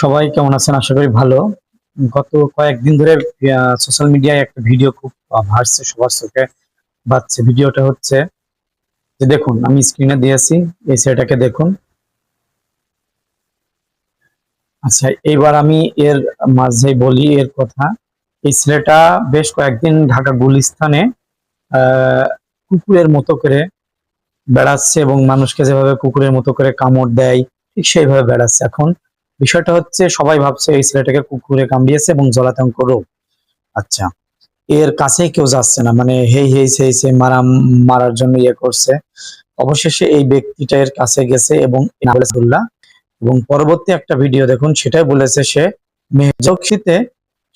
সবাই কেমন আছেন? আশা করি ভালো। গত কয়েকদিন ধরে সোশ্যাল মিডিয়ায় একটা ভিডিও খুব ভাসছে, সবার চোখে বাজছে। ভিডিওটা হচ্ছে যে, দেখুন আমি স্ক্রিনে দিয়েছি, এই ছেলেটাকে দেখুন। আচ্ছা, এইবার আমি এর মাঝে বলি এর কথা। এই ছেলেটা বেশ কয়েকদিন ঢাকা গুলিস্তানে আহ কুকুরের মতো করে বেড়াচ্ছে এবং মানুষকে যেভাবে কুকুরের মতো করে কামড় দেয় ঠিক সেইভাবে বেড়াচ্ছে। এখন বিষয়টা হচ্ছে, সবাই ভাবছে এই ছেলেটাকে কুকুরে কামড়িয়েছে এবং জলাতঙ্ক রোগ। আচ্ছা, এর কাছে কেউ যাচ্ছে না, মানে হেই হেই সেই সে মারার জন্য ইয়ে করছে। অবশেষে এই ব্যক্তিটা এর কাছে গেছে এবং এবং পরবর্তী একটা ভিডিও দেখুন, সেটাই বলেছে সে মেহজক্ষিতে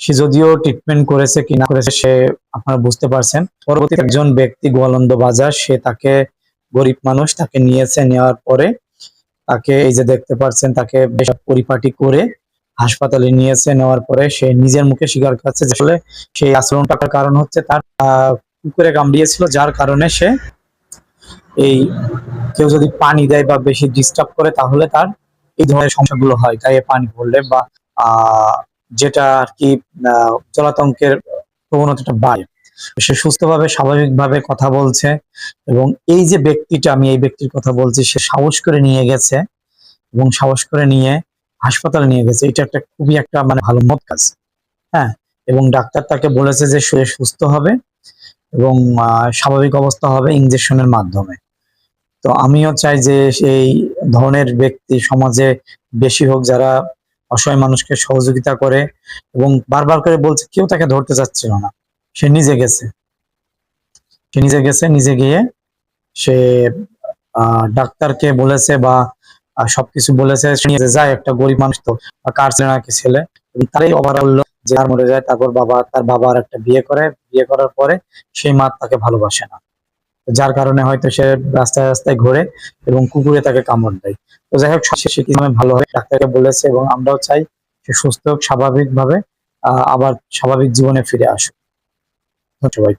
সে যদিও ট্রিটমেন্ট করেছে কি না করেছে সে আপনারা বুঝতে পারছেন। পরবর্তী একজন ব্যক্তি গোয়ালন্দ বাজার, সে তাকে, গরিব মানুষ, তাকে নিয়েছে। নেওয়ার পরে তাকে এই যে দেখতে পাচ্ছেন, তাকে বেশ পরিপাটি করে হাসপাতালে নিয়েছে। নেওয়ার পরে সে নিজের মুখে স্বীকার করছে যে আসলে সেই আচরণটার কারণ হচ্ছে তার কুকুরে কামড়িয়েছিল, যার কারণে সে এই, কেউ যদি পানি দেয় বা বেশি ডিস্টার্ব করে তাহলে তার এই ধরনের সমস্যাগুলো হয়, গায়ে পানি পড়লে বা যেটা আর কি জলাতঙ্কের প্রবণতাটা বাড়ে। সে সুস্থভাবে স্বাভাবিকভাবে কথা বলছে এবং এই যে ব্যক্তিটা, আমি এই ব্যক্তির কথা বলছি, সে সাহস করে নিয়ে গেছে এবং সাহস করে নিয়ে হাসপাতালে নিয়ে গেছে। এটা একটা খুবই একটা মানে ভালো মত কাজ। হ্যাঁ, এবং ডাক্তার তাকে বলেছে যে সে সুস্থ হবে এবং স্বাভাবিক অবস্থা হবে ইনজেকশনের মাধ্যমে। তো আমিও চাই যে সেই ধরনের ব্যক্তি সমাজে বেশি হোক, যারা অসহায় মানুষকে সহযোগিতা করে। এবং বারবার করে বলছে, কেউ তাকে ধরতে চাচ্ছিল না, সে নিজে গেছে। নিজে গিয়ে সে ডাক্তারকে বলেছে বা সবকিছু বলেছে, সে নিয়ে যায়। একটা গরিব মানুষ তো, কার ছেলে নাকি ছেলে, এবং তারই অভাব হলো যে আর মরে যায়। তারপর তার বাবা আর একটা বিয়ে করে, বিয়ে করার পরে সেই মা তাকে ভালোবাসে না, যার কারণে হয়তো সে রাস্তায় রাস্তায় ঘোরে এবং কুকুরে তাকে কামড় দেয়। তো যাই হোক, সে কিভাবে ভালো হয় ডাক্তারকে বলেছে এবং আমরাও চাই সে সুস্থ হোক, স্বাভাবিকভাবে আবার স্বাভাবিক জীবনে ফিরে আসুক। ধন্যবাদ সবাই।